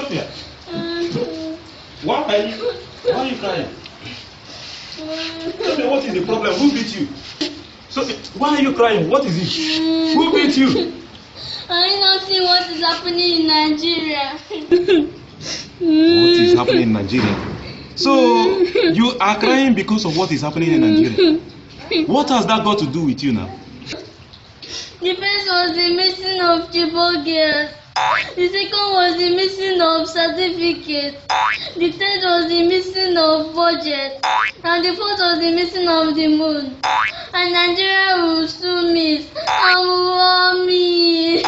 Sophia, why are you crying? Sophia, what is the problem? Who beat you? Sophia, why are you crying? What is it? Who beat you? I don't see what is happening in Nigeria. What is happening in Nigeria? So, you are crying because of what is happening in Nigeria. What has that got to do with you now? The first was the missing of Chibok girls. The second was the missing of certificate. The third was the missing of budget. And the fourth was the missing of the moon. And Nigeria will sue me. And want me.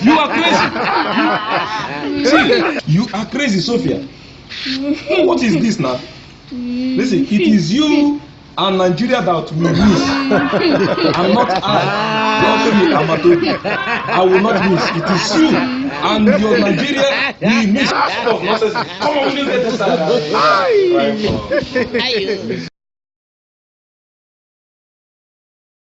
You are crazy. See, you are crazy, Sophia. What is this now? Listen, it is you and Nigeria that will lose, and not I. I will not lose. It is you and your Nigeria will miss. Come on, we need to get this out.